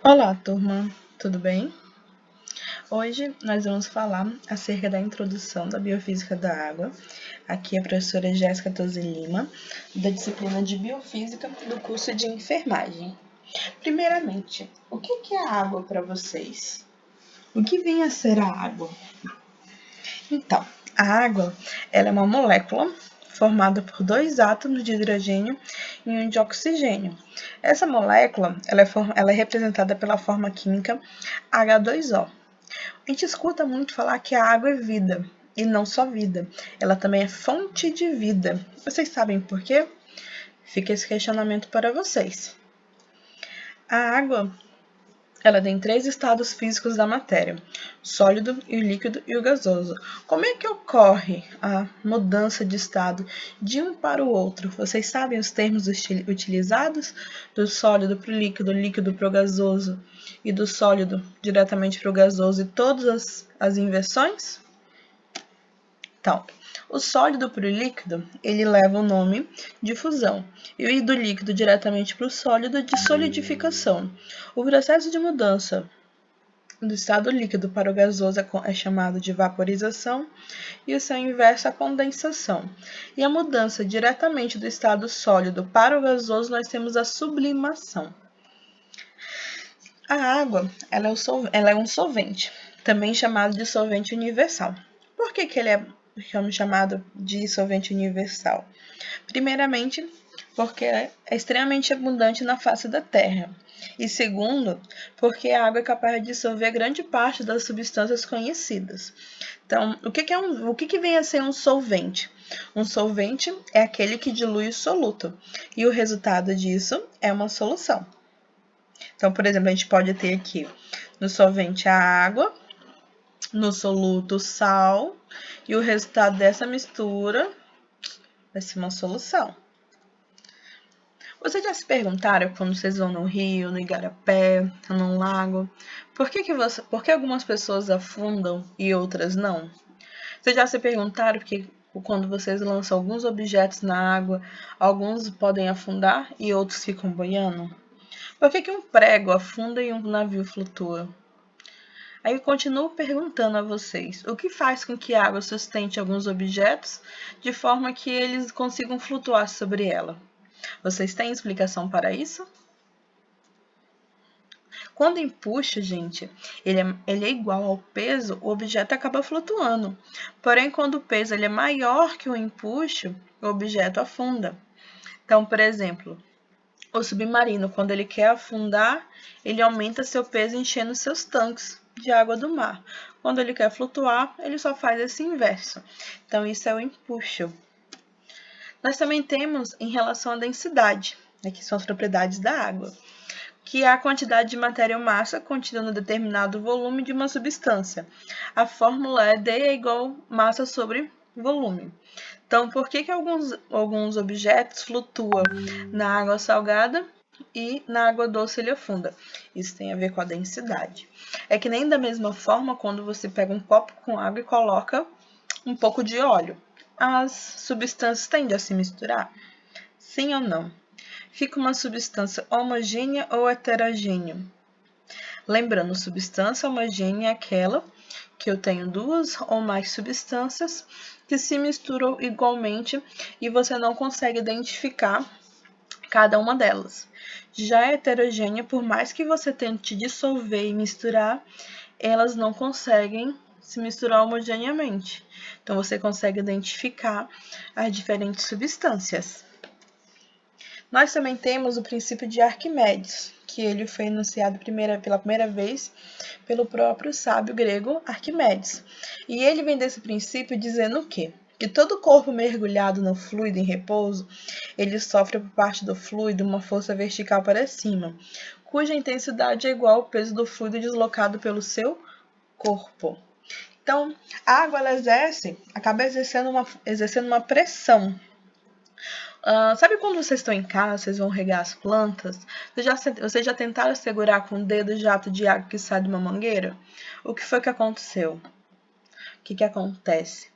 Olá, turma, tudo bem? Hoje nós vamos falar acerca da introdução da biofísica da água. Aqui é a professora Jéssica Tosi Lima, da disciplina de biofísica do curso de enfermagem. Primeiramente, o que é a água para vocês? O que vem a ser a água? Então, a água ela é uma molécula formada por dois átomos de hidrogênio e um de oxigênio. Essa molécula ela é representada pela forma química H2O. A gente escuta muito falar que a água é vida, e não só vida, ela também é fonte de vida. Vocês sabem por quê? Fica esse questionamento para vocês. A água ela tem três estados físicos da matéria: o sólido, o líquido e o gasoso. Como é que ocorre a mudança de estado de um para o outro? Vocês sabem os termos utilizados? Do sólido para o líquido para o gasoso e do sólido diretamente para o gasoso e todas as inversões? Então, o sólido para o líquido, ele leva o nome de fusão, e do líquido diretamente para o sólido de solidificação. O processo de mudança do estado líquido para o gasoso é chamado de vaporização, e o seu inverso é a condensação. E a mudança diretamente do estado sólido para o gasoso, nós temos a sublimação. A água, ela é um solvente, também chamado de solvente universal. Por que ele é chamado de solvente universal? Primeiramente, porque é extremamente abundante na face da Terra. E segundo, porque a água é capaz de dissolver grande parte das substâncias conhecidas. Então, o que vem a ser um solvente? Um solvente é aquele que dilui o soluto, e o resultado disso é uma solução. Então, por exemplo, a gente pode ter aqui no solvente a água, no soluto o sal, e o resultado dessa mistura vai ser uma solução. Vocês já se perguntaram quando vocês vão no rio, no igarapé, num lago, por que algumas pessoas afundam e outras não? Vocês já se perguntaram que quando vocês lançam alguns objetos na água, alguns podem afundar e outros ficam boiando? Por que um prego afunda e um navio flutua? Aí eu continuo perguntando a vocês, o que faz com que a água sustente alguns objetos de forma que eles consigam flutuar sobre ela? Vocês têm explicação para isso? Quando empuxa, gente, ele é igual ao peso, o objeto acaba flutuando. Porém, quando o peso é maior que o empuxo, o objeto afunda. Então, por exemplo, o submarino, quando ele quer afundar, ele aumenta seu peso enchendo seus tanques de água do mar. Quando ele quer flutuar, ele só faz esse inverso. Então, isso é o empuxo. Nós também temos em relação à densidade, que são as propriedades da água, que é a quantidade de matéria ou massa contida no determinado volume de uma substância. A fórmula é D é igual massa sobre volume. Então, por que alguns objetos flutuam na água salgada e na água doce ele afunda? Isso tem a ver com a densidade. É que nem da mesma forma quando você pega um copo com água e coloca um pouco de óleo. As substâncias tendem a se misturar? Sim ou não? Fica uma substância homogênea ou heterogênea? Lembrando, substância homogênea é aquela que eu tenho duas ou mais substâncias que se misturam igualmente e você não consegue identificar cada uma delas. Já heterogênea, por mais que você tente dissolver e misturar, elas não conseguem se misturar homogeneamente. Então, você consegue identificar as diferentes substâncias. Nós também temos o princípio de Arquimedes, que ele foi enunciado pela primeira vez pelo próprio sábio grego Arquimedes. E ele vem desse princípio dizendo o quê? Que todo corpo mergulhado no fluido em repouso, ele sofre por parte do fluido uma força vertical para cima, cuja intensidade é igual ao peso do fluido deslocado pelo seu corpo. Então, a água ela acaba exercendo uma pressão. Sabe quando vocês estão em casa, vocês vão regar as plantas? Vocês já tentaram segurar com o dedo o jato de água que sai de uma mangueira? O que foi que aconteceu? O que acontece?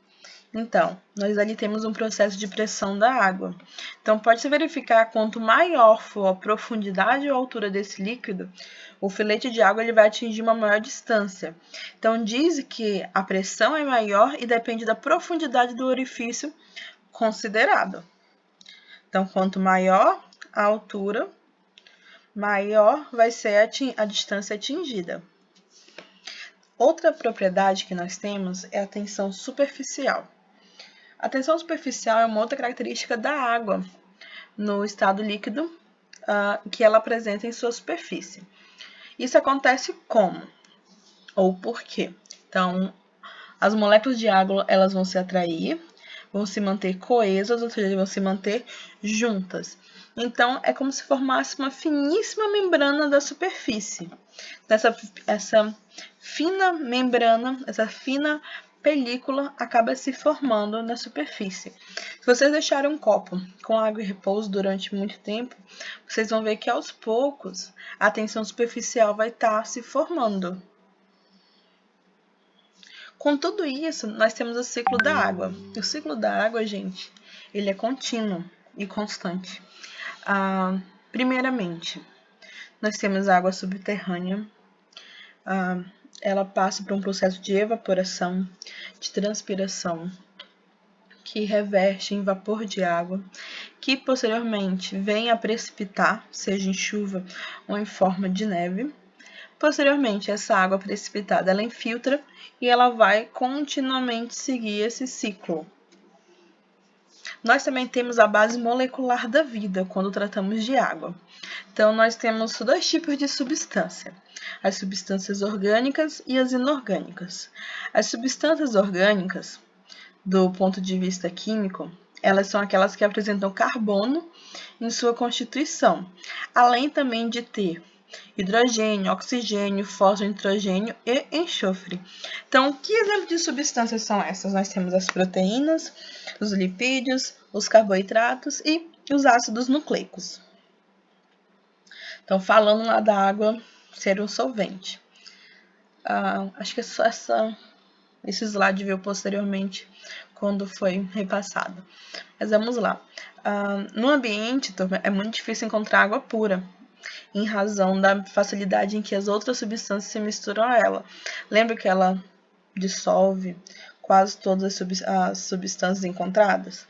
Então, nós ali temos um processo de pressão da água. Então, pode-se verificar quanto maior for a profundidade ou altura desse líquido, o filete de água ele vai atingir uma maior distância. Então, diz que a pressão é maior e depende da profundidade do orifício considerado. Então, quanto maior a altura, maior vai ser a distância atingida. Outra propriedade que nós temos é a tensão superficial. A tensão superficial é uma outra característica da água no estado líquido que ela apresenta em sua superfície. Isso acontece como? Ou por quê? Então, as moléculas de água elas vão se atrair, vão se manter coesas, ou seja, vão se manter juntas. Então, é como se formasse uma finíssima membrana da superfície. Essa fina membrana, essa fina película acaba se formando na superfície. Se vocês deixarem um copo com água em repouso durante muito tempo, vocês vão ver que aos poucos a tensão superficial vai estar se formando. Com tudo isso, nós temos o ciclo da água. O ciclo da água, gente, ele é contínuo e constante. Primeiramente, nós temos a água subterrânea. Ela passa por um processo de evaporação, de transpiração, que reverte em vapor de água, que posteriormente vem a precipitar, seja em chuva ou em forma de neve. Posteriormente, essa água precipitada ela infiltra e ela vai continuamente seguir esse ciclo. Nós também temos a base molecular da vida quando tratamos de água. Então, nós temos dois tipos de substância: as substâncias orgânicas e as inorgânicas. As substâncias orgânicas, do ponto de vista químico, elas são aquelas que apresentam carbono em sua constituição, além também de ter hidrogênio, oxigênio, fósforo, nitrogênio e enxofre. Então, que exemplo de substâncias são essas? Nós temos as proteínas, os lipídios, os carboidratos e os ácidos nucleicos. Então, falando lá da água ser um solvente. Acho que esse slide veio posteriormente quando foi repassado. Mas vamos lá. No ambiente, é muito difícil encontrar água pura, em razão da facilidade em que as outras substâncias se misturam a ela. Lembra que ela dissolve quase todas as substâncias encontradas?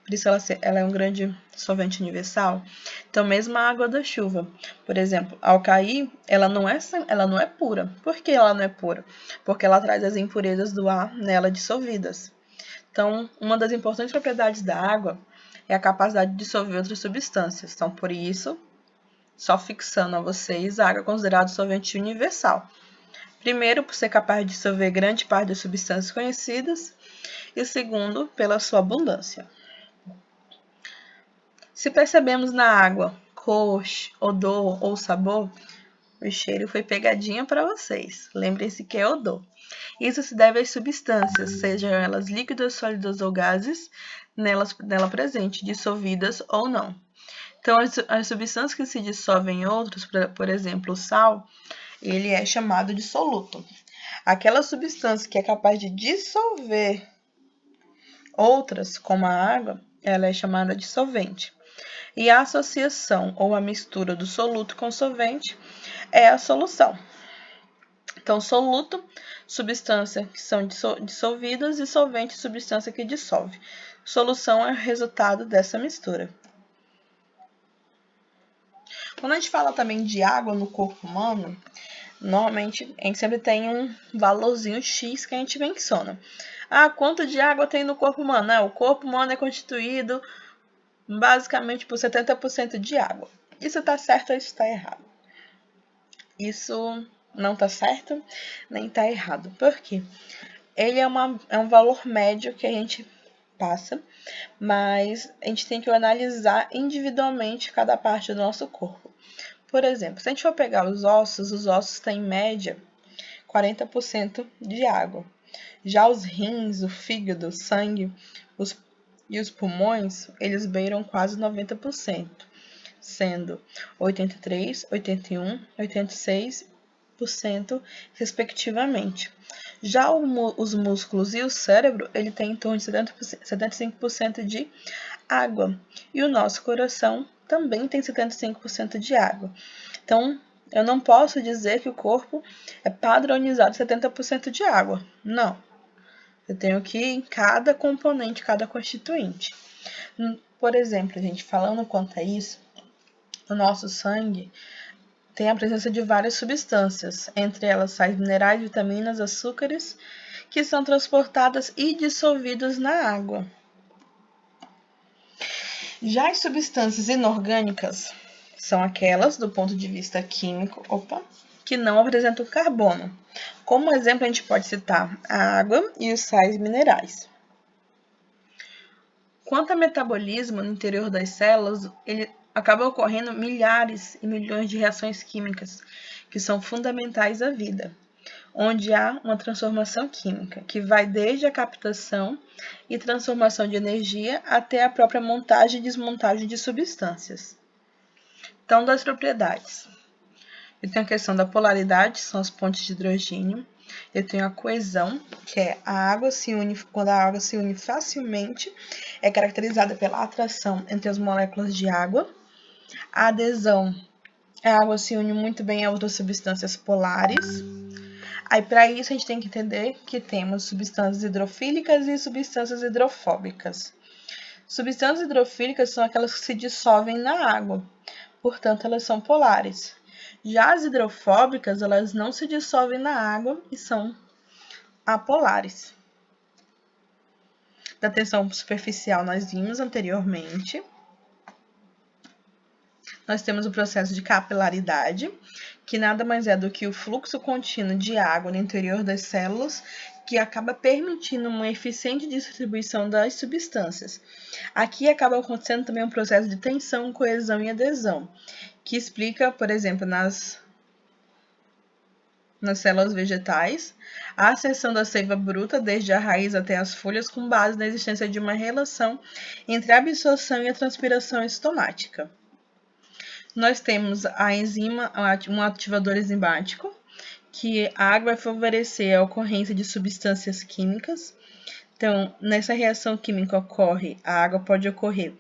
Por isso ela é um grande solvente universal. Então, mesmo a água da chuva, por exemplo, ao cair, ela não é pura. Por que ela não é pura? Porque ela traz as impurezas do ar nela dissolvidas. Então, uma das importantes propriedades da água é a capacidade de dissolver outras substâncias. Então, por isso, só fixando a vocês, a água é considerada solvente universal. Primeiro, por ser capaz de dissolver grande parte das substâncias conhecidas, e segundo, pela sua abundância. Se percebemos na água cor, odor ou sabor, o cheiro foi pegadinha para vocês. Lembrem-se que é odor. Isso se deve às substâncias, sejam elas líquidas, sólidas ou gases, nela presente, dissolvidas ou não. Então, as substâncias que se dissolvem em outros, por exemplo, o sal, ele é chamado de soluto. Aquela substância que é capaz de dissolver outras, como a água, ela é chamada de solvente. E a associação ou a mistura do soluto com solvente é a solução. Então, soluto, substância que são dissolvidas, e solvente, substância que dissolve. Solução é o resultado dessa mistura. Quando a gente fala também de água no corpo humano, normalmente a gente sempre tem um valorzinho X que a gente menciona. Quanto de água tem no corpo humano? O corpo humano é constituído basicamente por 70% de água. Isso está certo ou isso está errado? Isso não está certo, nem está errado. Por quê? Ele é um valor médio que a gente passa, mas a gente tem que analisar individualmente cada parte do nosso corpo. Por exemplo, se a gente for pegar os ossos têm em média 40% de água. Já os rins, o fígado, o sangue e os pulmões, eles beiram quase 90%, sendo 83%, 81%, 86% 25%, respectivamente. Já os músculos e o cérebro, ele tem em torno de 75% de água. E o nosso coração também tem 75% de água. Então, eu não posso dizer que o corpo é padronizado 70% de água. Não. Eu tenho que ir em cada componente, cada constituinte. Por exemplo, gente, falando quanto a isso, o nosso sangue tem a presença de várias substâncias, entre elas sais minerais, vitaminas, açúcares, que são transportadas e dissolvidas na água. Já as substâncias inorgânicas são aquelas, do ponto de vista químico, que não apresentam carbono. Como exemplo, a gente pode citar a água e os sais minerais. Quanto ao metabolismo no interior das células, ele acaba ocorrendo milhares e milhões de reações químicas que são fundamentais à vida, onde há uma transformação química, que vai desde a captação e transformação de energia até a própria montagem e desmontagem de substâncias. Então, das propriedades. Eu tenho a questão da polaridade, são as pontes de hidrogênio. Eu tenho a coesão, que é a água se une, quando a água se une facilmente, é caracterizada pela atração entre as moléculas de água. A adesão, a água se une muito bem a outras substâncias polares. Aí, para isso, a gente tem que entender que temos substâncias hidrofílicas e substâncias hidrofóbicas. Substâncias hidrofílicas são aquelas que se dissolvem na água, portanto, elas são polares. Já as hidrofóbicas, elas não se dissolvem na água e são apolares. Da tensão superficial, nós vimos anteriormente. Nós temos o processo de capilaridade, que nada mais é do que o fluxo contínuo de água no interior das células, que acaba permitindo uma eficiente distribuição das substâncias. Aqui acaba acontecendo também um processo de tensão, coesão e adesão, que explica, por exemplo, nas células vegetais, a seção da seiva bruta, desde a raiz até as folhas, com base na existência de uma relação entre a absorção e a transpiração enzimática. Nós temos a enzima, um ativador enzimático, que a água vai favorecer a ocorrência de substâncias químicas. Então, nessa reação química a água pode ocorrer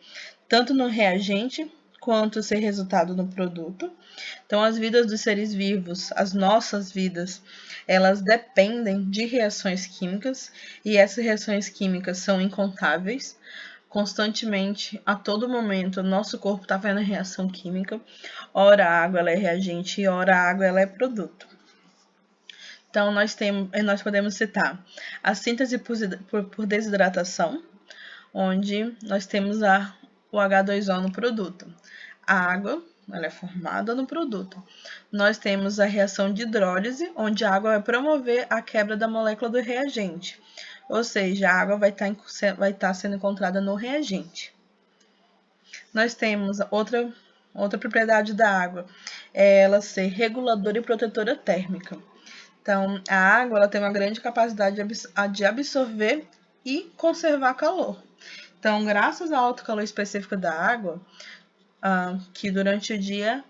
tanto no reagente quanto ser resultado no produto. Então, as vidas dos seres vivos, as nossas vidas, elas dependem de reações químicas, e essas reações químicas são incontáveis. Constantemente, a todo momento, o nosso corpo está vendo reação química. Ora a água ela é reagente e ora a água ela é produto. Então, nós podemos citar a síntese por desidratação, onde nós temos o H2O no produto. A água ela é formada no produto. Nós temos a reação de hidrólise, onde a água vai promover a quebra da molécula do reagente. Ou seja, a água vai estar sendo encontrada no reagente. Nós temos outra propriedade da água, é ela ser reguladora e protetora térmica. Então, a água ela tem uma grande capacidade de absorver e conservar calor. Então, graças ao alto calor específico da água, que durante o dia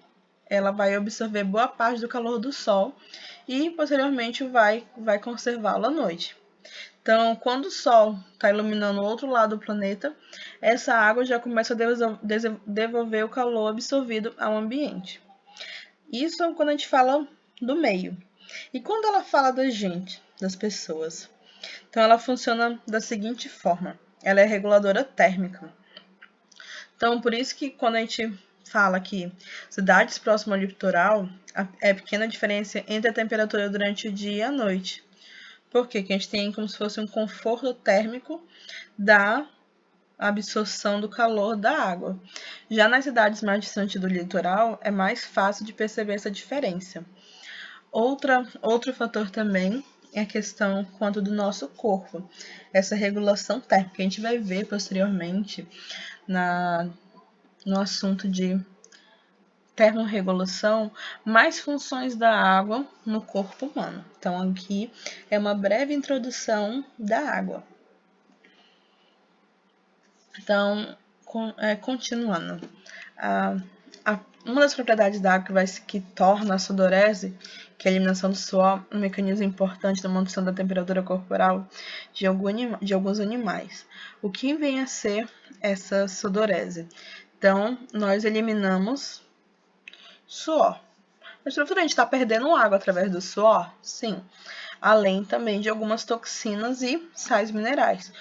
ela vai absorver boa parte do calor do sol e posteriormente vai conservá-lo à noite. Então, quando o Sol está iluminando o outro lado do planeta, essa água já começa a devolver o calor absorvido ao ambiente. Isso é quando a gente fala do meio. E quando ela fala da gente, das pessoas? Então, ela funciona da seguinte forma. Ela é reguladora térmica. Então, por isso que quando a gente fala que cidades próximas ao litoral, é pequena a diferença entre a temperatura durante o dia e a noite. Porque a gente tem como se fosse um conforto térmico da absorção do calor da água. Já nas cidades mais distantes do litoral, é mais fácil de perceber essa diferença. Outro fator também é a questão quanto do nosso corpo, essa regulação térmica. A gente vai ver posteriormente no assunto de termorregulação, mais funções da água no corpo humano. Então, aqui é uma breve introdução da água. Então, continuando. Uma das propriedades da água que torna a sudorese, que é a eliminação do suor, um mecanismo importante na manutenção da temperatura corporal de alguns animais. O que vem a ser essa sudorese? Então, nós eliminamos suor. Mas, professor, a gente está perdendo água através do suor? Sim. Além também de algumas toxinas e sais minerais.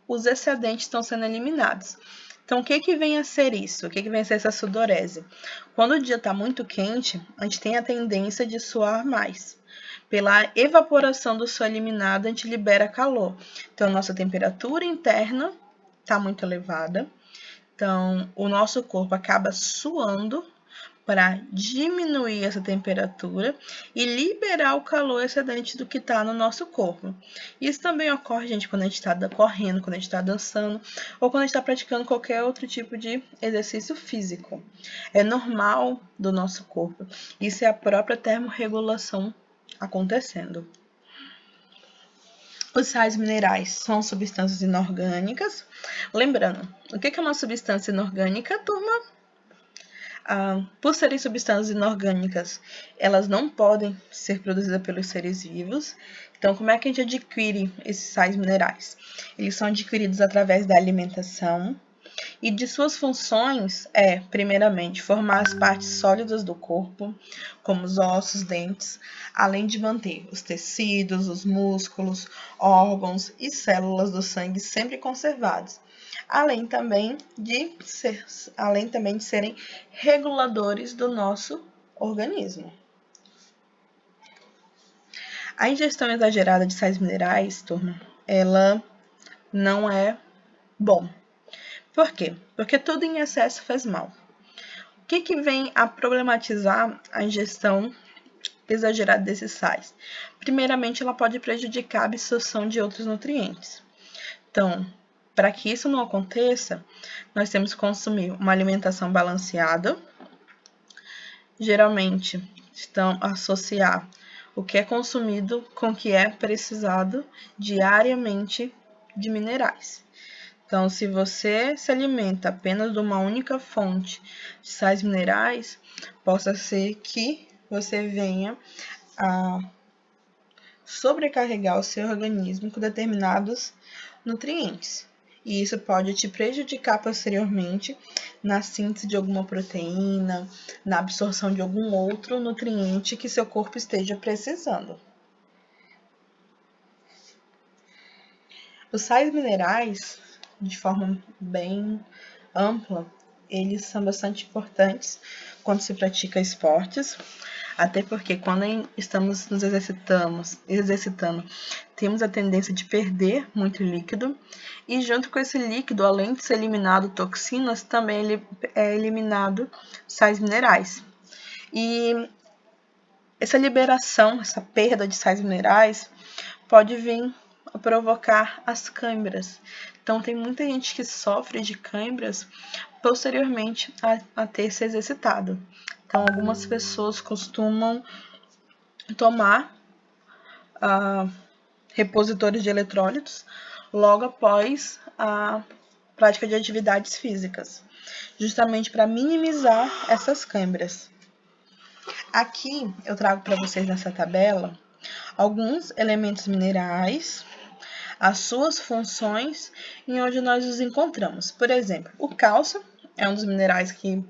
Os excedentes estão sendo eliminados. Então, o que vem a ser isso? O que vem a ser essa sudorese? Quando o dia está muito quente, a gente tem a tendência de suar mais. Pela evaporação do suor eliminado, a gente libera calor. Então, nossa temperatura interna está muito elevada. Então, o nosso corpo acaba suando para diminuir essa temperatura e liberar o calor excedente do que está no nosso corpo. Isso também ocorre, gente, quando a gente está correndo, quando a gente está dançando ou quando a gente está praticando qualquer outro tipo de exercício físico. É normal do nosso corpo. Isso é a própria termorregulação acontecendo. Os sais minerais são substâncias inorgânicas. Lembrando, o que é uma substância inorgânica, turma? Por serem substâncias inorgânicas, elas não podem ser produzidas pelos seres vivos. Então, como é que a gente adquire esses sais minerais? Eles são adquiridos através da alimentação e de suas funções é, primeiramente, formar as partes sólidas do corpo, como os ossos, dentes, além de manter os tecidos, os músculos, órgãos e células do sangue sempre conservados. Além também de serem reguladores do nosso organismo. A ingestão exagerada de sais minerais, turma, ela não é bom. Por quê? Porque tudo em excesso faz mal. O que vem a problematizar a ingestão exagerada desses sais? Primeiramente, ela pode prejudicar a absorção de outros nutrientes. Então, para que isso não aconteça, nós temos que consumir uma alimentação balanceada. Geralmente, estão a associar o que é consumido com o que é precisado diariamente de minerais. Então, se você se alimenta apenas de uma única fonte de sais minerais, possa ser que você venha a sobrecarregar o seu organismo com determinados nutrientes. E isso pode te prejudicar posteriormente na síntese de alguma proteína, na absorção de algum outro nutriente que seu corpo esteja precisando. Os sais minerais, de forma bem ampla, eles são bastante importantes quando se pratica esportes, até porque quando estamos nos exercitando, temos a tendência de perder muito líquido, e junto com esse líquido, além de ser eliminado toxinas, também é eliminado sais minerais. E essa liberação, essa perda de sais minerais, pode vir a provocar as câimbras. Então, tem muita gente que sofre de câimbras posteriormente a ter se exercitado. Então, algumas pessoas costumam tomar repositores de eletrólitos logo após a prática de atividades físicas, justamente para minimizar essas câimbras. Aqui eu trago para vocês nessa tabela alguns elementos minerais, as suas funções e onde nós os encontramos. Por exemplo, o cálcio é um dos minerais que,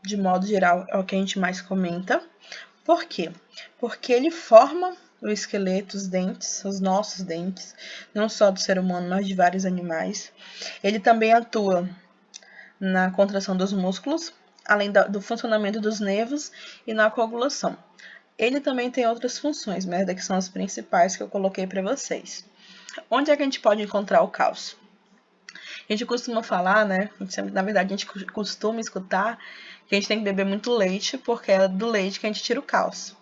de modo geral, é o que a gente mais comenta. Por quê? Porque ele forma o esqueleto, os dentes, os nossos dentes, não só do ser humano, mas de vários animais. Ele também atua na contração dos músculos, além do funcionamento dos nervos e na coagulação. Ele também tem outras funções, mas daqui são as principais que eu coloquei para vocês. Onde é que a gente pode encontrar o cálcio? A gente costuma falar, né? Na verdade, a gente costuma escutar que a gente tem que beber muito leite, porque é do leite que a gente tira o cálcio.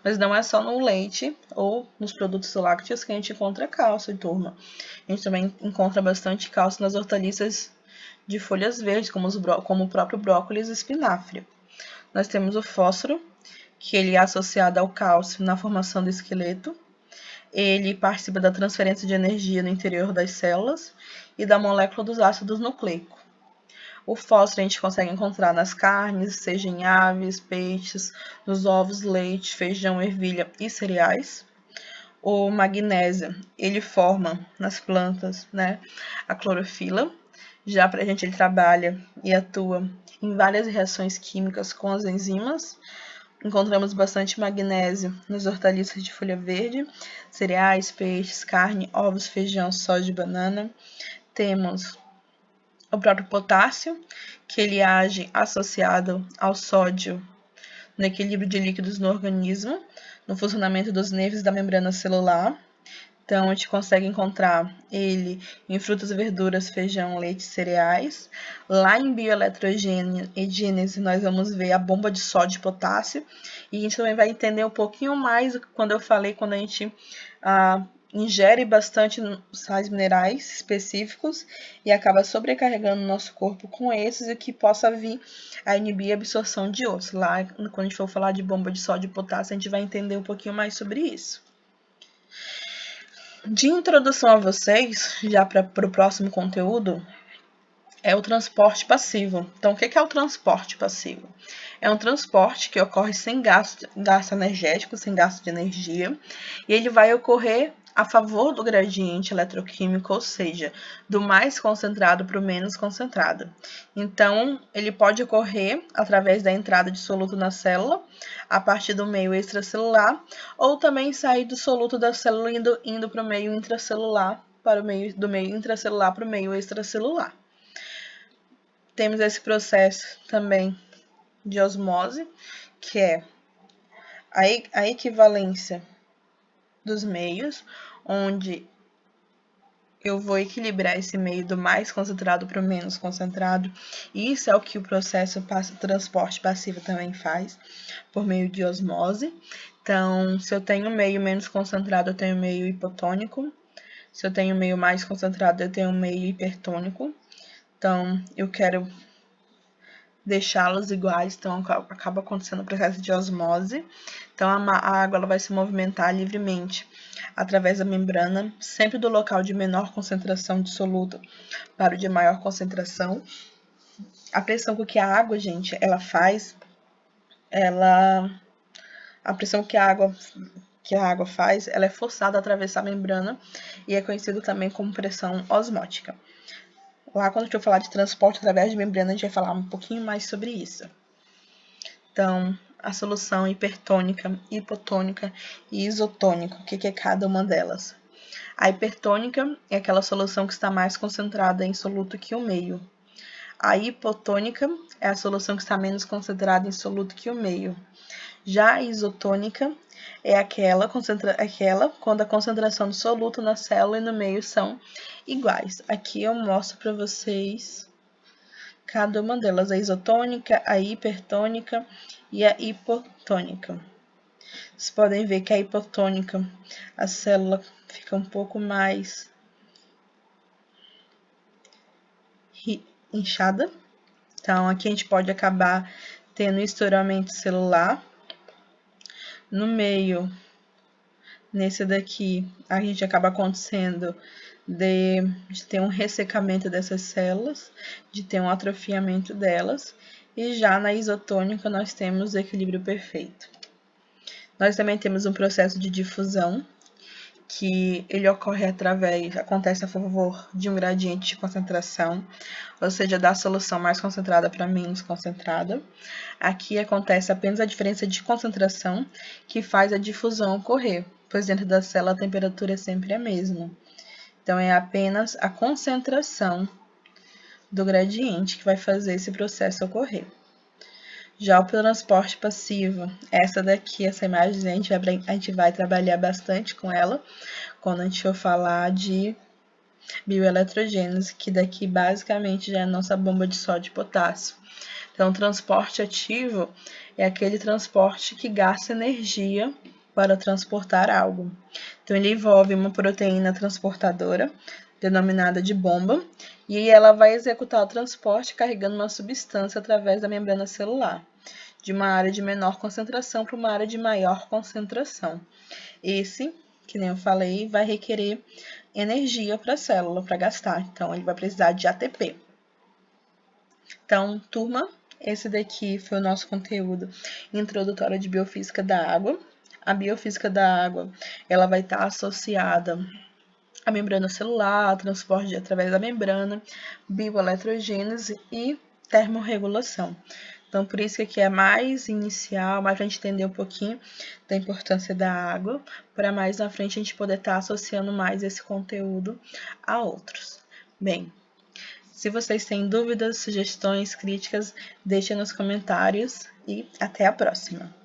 Mas não é só no leite ou nos produtos lácteos que a gente encontra cálcio, turma. A gente também encontra bastante cálcio nas hortaliças de folhas verdes, como o próprio brócolis e espinafre. Nós temos o fósforo, que ele é associado ao cálcio na formação do esqueleto. Ele participa da transferência de energia no interior das células e da molécula dos ácidos nucleicos. O fósforo a gente consegue encontrar nas carnes, seja em aves, peixes, nos ovos, leite, feijão, ervilha e cereais. O magnésio, ele forma nas plantas, né, a clorofila. Já pra gente, ele trabalha e atua em várias reações químicas com as enzimas. Encontramos bastante magnésio nas hortaliças de folha verde, cereais, peixes, carne, ovos, feijão, soja e banana. Temos o próprio potássio, que ele age associado ao sódio no equilíbrio de líquidos no organismo, no funcionamento dos nervos da membrana celular. Então, a gente consegue encontrar ele em frutas, verduras, feijão, leite, cereais. Lá em bioeletrogênese, nós vamos ver a bomba de sódio e potássio. E a gente também vai entender um pouquinho mais quando eu falei, quando a gente ingere bastante sais minerais específicos e acaba sobrecarregando o nosso corpo com esses, e que possa vir a inibir a absorção de outros. Lá, quando a gente for falar de bomba de sódio e potássio, a gente vai entender um pouquinho mais sobre isso. De introdução a vocês, já para o próximo conteúdo, é o transporte passivo. Então, o que é o transporte passivo? É um transporte que ocorre sem gasto energético, sem gasto de energia, e ele vai ocorrer a favor do gradiente eletroquímico, ou seja, do mais concentrado para o menos concentrado. Então, ele pode ocorrer através da entrada de soluto na célula, a partir do meio extracelular, ou também sair do soluto da célula indo para o meio intracelular, do meio intracelular para o meio extracelular. Temos esse processo também de osmose, que é a equivalência dos meios, onde eu vou equilibrar esse meio do mais concentrado para o menos concentrado. E isso é o que o processo transporte passivo também faz, por meio de osmose. Então, se eu tenho meio menos concentrado, eu tenho meio hipotônico. Se eu tenho meio mais concentrado, eu tenho meio hipertônico. Então, eu quero deixá-los iguais, então acaba acontecendo o processo de osmose. Então, a água ela vai se movimentar livremente através da membrana, sempre do local de menor concentração de soluto para o de maior concentração. A pressão com que a água, gente, ela faz, a pressão que a água faz, ela é forçada a atravessar a membrana e é conhecido também como pressão osmótica. Lá, quando a gente for falar de transporte através de membrana, a gente vai falar um pouquinho mais sobre isso. Então, a solução hipertônica, hipotônica e isotônica, o que é cada uma delas? A hipertônica é aquela solução que está mais concentrada em soluto que o meio. A hipotônica é a solução que está menos concentrada em soluto que o meio. Já a isotônica é aquela quando a concentração do soluto na célula e no meio são iguais. Aqui eu mostro para vocês cada uma delas, a isotônica, a hipertônica e a hipotônica. Vocês podem ver que a hipotônica, a célula fica um pouco mais inchada. Então, aqui a gente pode acabar tendo estouramento celular. No meio, nesse daqui, a gente acaba acontecendo de ter um ressecamento dessas células, de ter um atrofiamento delas. E já na isotônica, nós temos o equilíbrio perfeito. Nós também temos um processo de difusão, que ele acontece a favor de um gradiente de concentração, ou seja, da solução mais concentrada para menos concentrada. Aqui acontece apenas a diferença de concentração que faz a difusão ocorrer, pois dentro da célula a temperatura é sempre a mesma. Então, é apenas a concentração do gradiente que vai fazer esse processo ocorrer. Já o transporte passivo, essa imagem, a gente vai trabalhar bastante com ela quando a gente for falar de bioeletrogênese, que daqui basicamente já é a nossa bomba de sódio e potássio. Então, o transporte ativo é aquele transporte que gasta energia para transportar algo. Então, ele envolve uma proteína transportadora, denominada de bomba, e ela vai executar o transporte carregando uma substância através da membrana celular, de uma área de menor concentração para uma área de maior concentração. Esse, que nem eu falei, vai requerer energia para a célula, para gastar. Então, ele vai precisar de ATP. Então, turma, esse daqui foi o nosso conteúdo introdutório de Biofísica da Água. A Biofísica da Água, ela vai estar associada à membrana celular, transporte através da membrana, bioeletrogênese e termorregulação. Então, por isso que aqui é mais inicial, mais para a gente entender um pouquinho da importância da água, para mais na frente a gente poder estar associando mais esse conteúdo a outros. Bem, se vocês têm dúvidas, sugestões, críticas, deixem nos comentários e até a próxima!